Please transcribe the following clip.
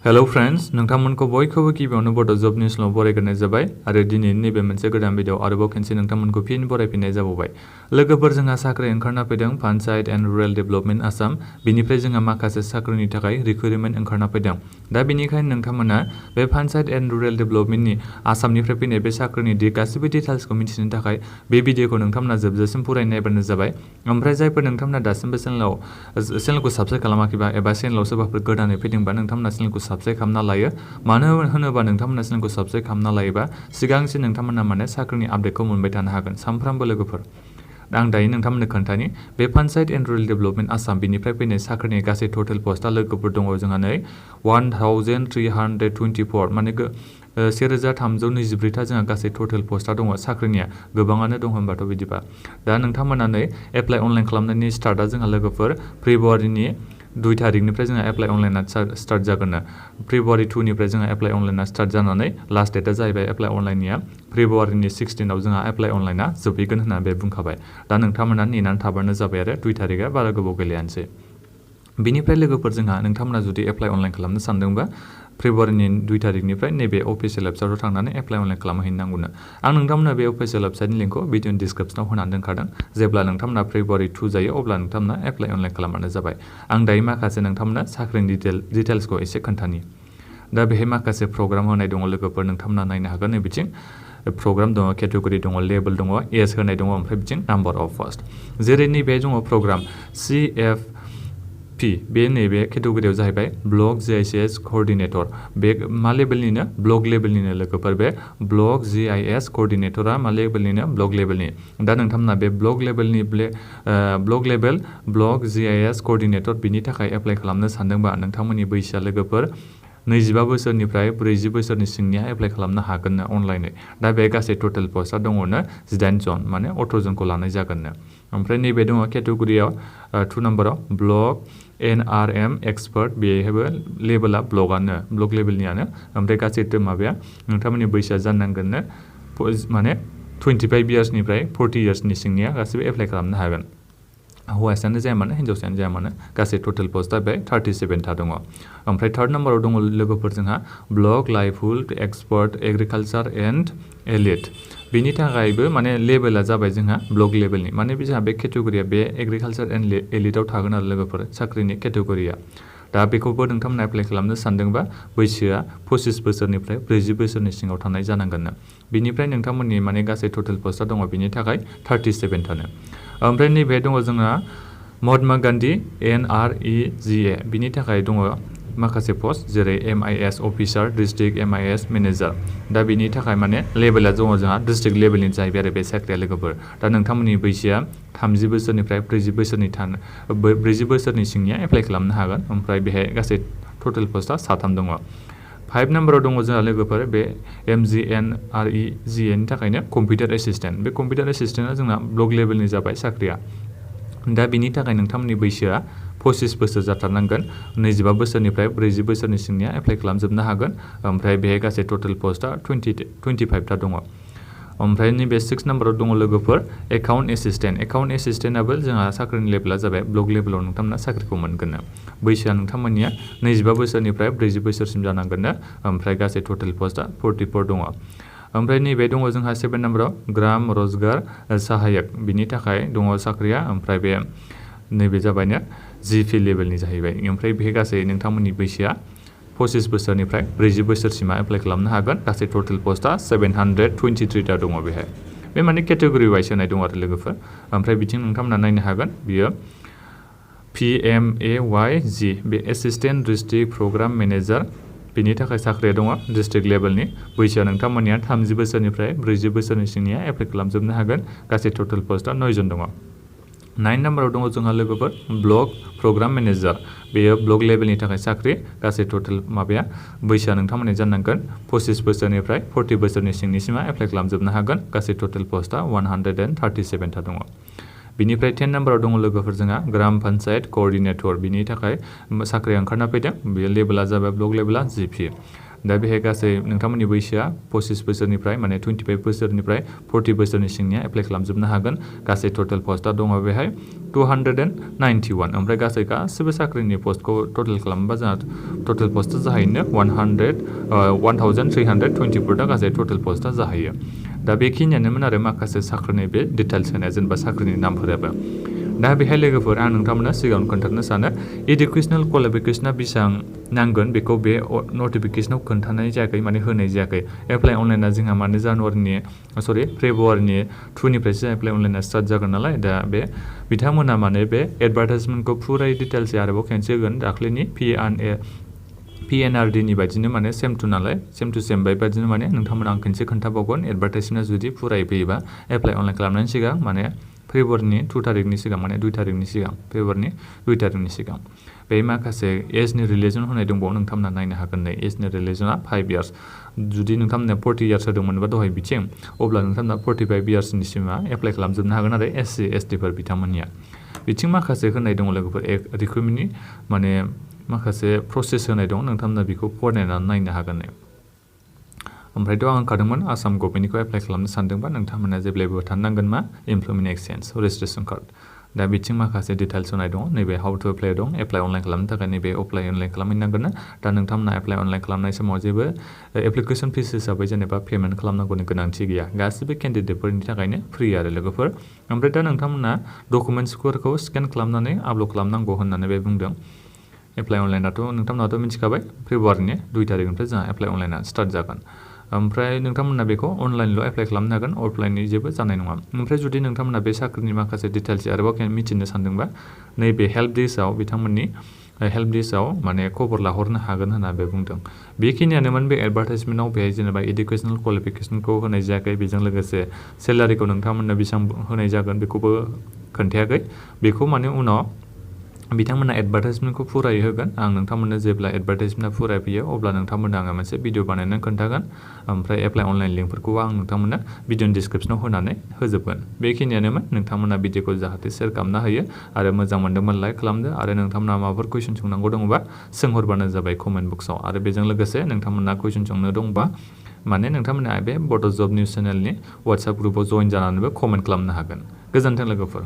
Hello friends, नोंथांमोनखौ बयखौबो गिबियावनो बड' जब निउसलाव बरायग्रोनाय जाबाय आरो दिनै नैबे मोनसे गोदान भिडिअ आरोबाव खेनसे नोंथांमोनखौ फिन बरायफिननाय जाबावबाय। लोगोफोर जोंहा साख्रि ओंखारना फैदों पान्चायत एन्ड रुरेल डेभेलपमेन्ट आसाम। बिनिफ्राय जोंहा माखासे साख्रिनि थाखाय रिक्रुटमेन्ट ओंखारना फैदों। दा बेनिखायनो नोंथांमोना बे पान्चायत एन्ड रुरेल डेभेलपमेन्टनि आसामनिफ्राय फैनाय बे साख्रिनि गासैबो डिटेल्सखौ मिथिनो थाखाय बे भिडिअखौ नोंथांमोना जोबजासिम फरायनायबानो जाबाय। ओमफ्राय जायफोर नोंथांमोना दासिमबो चेनेलखौ साबस्क्राइब खालामाखैबा एबा चेनेलाव सोरबाफोर गोदानै फैदोंबा नोंथांमोना चेनेलखौ साबस्क्राइब खालामना लायो। मानो होनोबा नोंथांमोना चेनेलखौ साबस्क्राइब खालामना लायोबा सिगांसिन नोंथांमोना माने साख्रिनि आपडेटखौ मोनबाय थानो हागोन सानफ्रामबो लोगोफोर। आं दायो नोंथांमोननो खोन्थानि बे पान्चायत एन्ड रुरेल डेभेलपमेन्ट आसाम बिनिफ्राय फैनाय साख्रिनि गासै टटेल पस्टआ लोगोफोर दङ जोंहा नै 1324 माने 1324 जोंहा गासै टटेल पस्टआ दङ साख्रिनिया गोबाङानो दं होनबाथ' बिदिबा। दा नोंथांमोना नै एप्लाइ अनलाइन खालामनायनि स्टार्टआ जोंहा लोगोफोर फेब्रुवारिनि 2 तारिखनिफ्राय जोंहा एप्लाइ अनलाइना स्टार्ट जागोन। फेब्रुवारि 2 निफ्राय जोंहा एप्लाइ अनलाइना स्टार्ट जानानै लास्ट डेटआ जाहैबाय एप्लाइ अनलाइननिया फेब्रुवारिनि 16 आव जोंहा एप्लाइ अनलाइना जोबहैगोन होनना बे बुंखाबाय। दा नोंथांमोना नेनानै थाबानो जाबाय आरो 2 तारिखआ बारा गोबाव गैलायानोसै। बिनिफ्राय लोगोफोर जोंहा नोंथांमोना जुदि एप्लाइ अनलाइन खालामनो सानदोंबा फेब्रुवारिनि 2 तारिखनिफ्राय नैबे अफिसियेल वेबसाइटआव थांनानै एप्लाइ अनलाइन खालामहैनांगौनो। आं नोंथांमोना बे अफिसियेल वेबसाइटनि लिंकखौ भिडिअनि डिसक्रिप्शनाव होनानै दोनखादों। जेब्ला नोंथांमोना फेब्रुवारि 2 जायो अब्ला नोंथांमोना एप्लाइ अनलाइन खालामबानो जाबाय। आं दायो माखासे नोंथांमोना साख्रिनि डिटेल्सखौ एसे खोन्थानि। दा बेहाय माखासे प्रग्राम होनाय दङ लोगोफोर नोंथांमोना नायनो हागोन। नै बिथिं प्रग्राम दङ, केटेगरि दङ, लेभेल दङ, एज होनाय दङ, ओमफ्राय बिथिं नाम्बार अफ पस्ट। जेरै नैबे दङ प्रग्राम CFP बे नैबे केटेगरियाव जाहैबाय ब्लक GIS कअर्डिनेटर। बे मा लेभेलनिनो ब्लक लेभेलनिनो लोगोफोर। बे ब्लक GIS कअर्डिनेटरा मा लेभेलनिनो ब्लक लेभेलनि। दा नोंथांमोना बे ब्लक लेभेलनि ब्लक GIS कअर्डिनेटर बिनि थाखाय एप्लाइ खालामनो सानदोंबा नोंथांमोननि बैसोआ लोगोफोर 25 बोसोरनिफ्राय 40 बोसोरनि सिंनिया एप्लाइ खालामनो हागोननो अनलाइनै। दा बे गासै टटेल पस्टआ दङनो 18 जन माने 18 जनखौ लानाय जागोननो। ओमफ्राय नैबे दङ केटेगरियाव 2 नाम्बाराव ब्लक NRM एक्सपार्ट। बेहायबो लेभेला ब्लक लेभेलनियानो। ओमफ्राय गासै माबाया नोंथांमोननि बैसोआ जानांगोननो माने 25 इयार्सनिफ्राय 40 इयार्सनि सिंनिया गासैबो एप्लाइ खालामनो हागोन। हौवासायानो जाया मानो हिन्जावसायानो जाया मानो गासै टटेल पस्टआ बे 37 था दङ। ओमफ्राय 3 नाम्बाराव दङ लोगोफोर जोंहा ब्लक लाइभहुड एक्सपार्ट एग्रिकालचार एन्ड एलिड। बेनि थाखायबो माने लेभेला जाबाय जोंहा ब्लक लेभेलनि। माने जोंहा बे केटेगरिया बे एग्रिकालचार एन्ड एलिडआव थागोन आरो लोगोफोर साख्रिनि केटेगरिया। दा बेखौबो नोंथांमोना एप्लाइ खालामनो सानदोंबा बैसोआ 25 बोसोरनिफ्राय 40 बोसोरनि सिङाव थानाय जानांगोननो। बिनिफ्राय नोंथांमोननि माने गासै टटेल पस्टआ दङ बिनि थाखाय 37 थानो। ओमफ्राय नैबे दङ जोंहा महात्मा गान्धी NREGA बिनि थाखाय दङ माखासे पस्ट जेरै MIS officer district MIS manager. दा बिनि थाखाय माने लेभेला दङ जोंहा डिस्ट्रिक्ट लेभेलनि जाहैबाय आरो बे साख्रिया लोगोफोर। दा नोंथांमोननि बैसोआ 30 बोसोरनिफ्राय 40 बोसोरनि सिंनिया एप्लाइ खालामनो हागोन। ओमफ्राय बेहाय गासै टटेल पस्टआ 7 दङ। 5 नाम्बाराव दङ जोंहा लोगोफोर बे MGNREGA नि थाखायनो कम्पिउटार एसिस्टेन्ट। बे कम्पिउटार एसिस्टेन्टआ जोंना ब्लक लेभेलनि जाबाय साख्रिया। दा बिनि थाखाय नोंथांमोननि बैसोआ 25 बोसोर जाथारनांगोन। 25 बोसोरनिफ्राय 40 बोसोरनि सिंनिया एप्लाइ खालामजोबनो हागोन। ओमफ्राय बेहाय गासै टटेल पस्टआ 25 था दङ। ओमफ्राय नैबे 6 नाम्बाराव दङ लोगोफोर एकाउन्ट एसिस्टेन्ट। एकाउन्ट एसिस्टेन्टआबो जोंहा साख्रिनि लेभेला जाबाय ब्लक लेभेलाव नोंथांमोना साख्रिखौ मोनगोन। बैसोआ नोंथांमोननिया 25 बोसोरनिफ्राय 40 बोसोरसिम जानांगोननो। ओमफ्राय गासै टटेल पस्टआ 44 दङ। ओमफ्राय नैबे दङ जोंहा 7 नाम्बाराव ग्राम रजगार सहायक बिनि थाखाय दङ साख्रिया। ओमफ्राय बे नैबे जाबायनो GP लेभेलनि जाहैबाय। ओमफ्राय बेहाय गासै नोंथांमोननि बैसोआ 25 बोसोरनिफ्राय 40 बोसोरसिमा एप्लाइ खालामनो हागोन। गासै टटेल पस्टआ 723 था दङ बेहाय। बे माने केटेगरि वाइस होनाय दं आरो लोगोफोर। ओमफ्राय बिथिं नोंथांमोना नायनो हागोन बियो PMAYG बे एसिस्टेन्ट डिस्ट्रिक्ट प्रग्राम मेनेजार बिनि थाखाय साख्रिया दङ डिस्ट्रिक्ट लेभेलनि। बैसोआ नोंथांमोननिया 30 बोसोरनिफ्राय 40 बोसोरनि सिंनिया एप्लाइ खालामजोबनो हागोन। गासै टटेल पस्टआ 9 जन दङ। 9 नाम्बाराव दङ जोंहा लोगोफोर ब्लक प्रग्राम मेनेजार। बेयो ब्लक लेभेलनि थाखाय साख्रि। गासै टटेल माबाया बैसोआ नोंथांमोननि जानांगोन 25 बोसोरनिफ्राय 40 बोसोरनि सिंनिसिमा एप्लाइ खालामजोबनो हागोन। गासै टटेल पस्टआ 137 था दङ। बिनिफ्राय 10 नाम्बाराव दङ लोगोफोर जोंहा ग्राम पन्चायत कअर्डिनेटर बिनि थाखाय साख्रि ओंखारना फैदों। बेयो लेभेला जाबाय ब्लक लेभेला GP। दा बेहाय गासै नोंथांमोननि बैसोआ 25 बोसोरनिफ्राय माने 25 बोसोरनिफ्राय 40 बोसोरनि सिंनिया एप्लाइ खालामजोबनो हागोन। गासै टटेल पस्टआ दङ बेहाय 291। ओमफ्राय गासै गासिबो साख्रिनि पस्टखौ टटेल खालामोबा जोंहा टटेल पस्टआ जाहैनो 1324 दा गासै टटेल पस्टआ जाहैयो। दा बेखिनियानोमोन आरो माखासे साख्रिनि बे डिटेल्स होनाय जेनेबा साख्रिनि नामफोराबो। दा बेहाय लोगोफोर आं नोंथांमोननो सिगाङाव खोन्थानो सानो इडुकेसनेल क्वालिफिकेसना बेसेबां नांगोन बेखौ बे नटिफिकेसनाव खोन्थानाय जायाखै माने होनाय जायाखै। एप्लाइ अनलाइना जोंहा माने फेब्रुवारिनि 2निफ्रायसो एप्लाइ अनलाइना स्टार्ट जागोन नालाय। दा बे बिथांमोना माने बे एडभार्टाइजमेन्टखौ फुरायै डिटेल्सै आरोबाव खेनसे होगोन। दाख्लैनि PNRDनि बायदिनो माने सेम टु नालाय सेम टु सेम बायदिनो माने नोंथांमोना आं खेनसे खोन्थाबावगोन एडभार्टाइजमेन्टआ जुदि फुरायै फैयोबा एप्लाइ अनलाइन खालामनायनि सिगां माने फेब्रुवारिनि 2 तारिखनि सिगां माने 2 तारिखनि सिगां फेब्रुवारिनि 2 तारिखनि सिगां बे माखासे एजनि रिलिजन होनाय दंबावो नोंथांमोना नायनो हागोन। नै एजनि रिलिजना 5 इयार्स। जुदि नोंथांमोना 40 इयार्स होदोंमोनबा दहाय बिथिं अब्ला नोंथांमोना 45 इयार्सनिसिमा एप्लाइ खालामजोबनो हागोन आरो SC STफोर बिथांमोननिया। बिथिं माखासे होनाय दङ लोगोफोर रिक्रुटमेन्टनि माने माखासे प्रसेस होनाय दं नोंथांमोना बेखौ फरायनानै नायनो हागोन। ओमफ्रायथ' आं होनखादोंमोन आसाम गभर्नमेन्टनिखौ एप्लाइ खालामनो सानदोंबा नोंथांमोना जेब्लायबो थानांगोन मा इमप्लयमेन्ट एक्सचेन्ज रेजिस्ट्रेसन कार्ड। दा बिथिं माखासे डिटेल्स होनाय दङ। नैबे हाउ टु एप्लाइ दं। एप्लाइ अनलाइन खालामनो थाखाय नैबे एप्लाइ अनलाइन खालामहैनांगोन ना। दा नोंथांमोना एप्लाइ अनलाइन खालामनाय समाव जेबो एप्लिकेसन फिस हिसाबै जेनेबा पेमेन्ट खालामनांगौनि गोनांथि गैया। गासिबो केन्डिडेटफोरनि थाखायनो फ्रि आरो लोगोफोर। ओमफ्राय दा नोंथांमोना डकुमेन्टसफोरखौ स्केन खालामनानै आपल'ड खालामनांगौ होननानै बे बुंदों। एप्लाइ अनलाइनाथ' नोंथांमोनाथ' मिथिखाबाय फेब्रुवारिनि 2 तारिखनिफ्राय जोंहा एप्लाइ अनलाइना स्टार्ट जागोन। ओमफ्राय नोंथांमोना बेखौ अनलाइनल' एप्लाइ खालामनो हागोन अफलाइननि जेबो जानाय नङा। ओमफ्राय जुदि नोंथांमोना बे साख्रिनि माखासे डिटेल्स आरोबाव मिथिनो सानदोंबा नैबे हेल्प डेस्कआव बिथांमोननि हेल्प डेस्कआव माने खबर लाहरनो हागोन होनना बे बुंदों। बेखिनियानोमोन बे एडभार्टाइजमेन्टआव बेहाय जेनेबा इडुकेसनेल क्वालिफिकेसनखौ होनाय जायाखै। बेजों लोगोसे सेलारिखौ नोंथांमोननो बेसेबां होनाय जागोन बेखौबो खोन्थायाखै। बेखौ माने उनाव बिथांमोना एडभार्टाइजमेन्टखौ फुरायै होगोन। आं नोंथांमोननो जेब्ला एडभार्टाइजमेन्टआ फुरायै फैयो अब्ला नोंथांमोननो आङो मोनसे भिडिअ बानायनानै खोन्थागोन। ओमफ्राय एप्लाइ अनलाइन लिंकफोरखौबो आं नोंथांमोननो भिडिअनि डिसक्रिपसनाव होनानै होजोबगोन। बेखिनियानोमोन। नोंथांमोना भिडिअखौ जाहाथे शेयार खालामना होयो आरो मोजां मोनदोंमोन लाइक खालामदो आरो नोंथांमोना माबाफोर कुइसन सोंनांगौ दङबा सोंहरबानो जाबाय कमेन्ट बक्सआव। आरो बेजों लोगोसे नोंथांमोना कुइसन सोंनो दंबा माने नोंथांमोना बे बड' जब निउस चेनेलनि वाट्सएप ग्रुपआव जइन जानानैबो कमेन्ट खालामनो हागोन। गोजोन्थों लोगोफोर।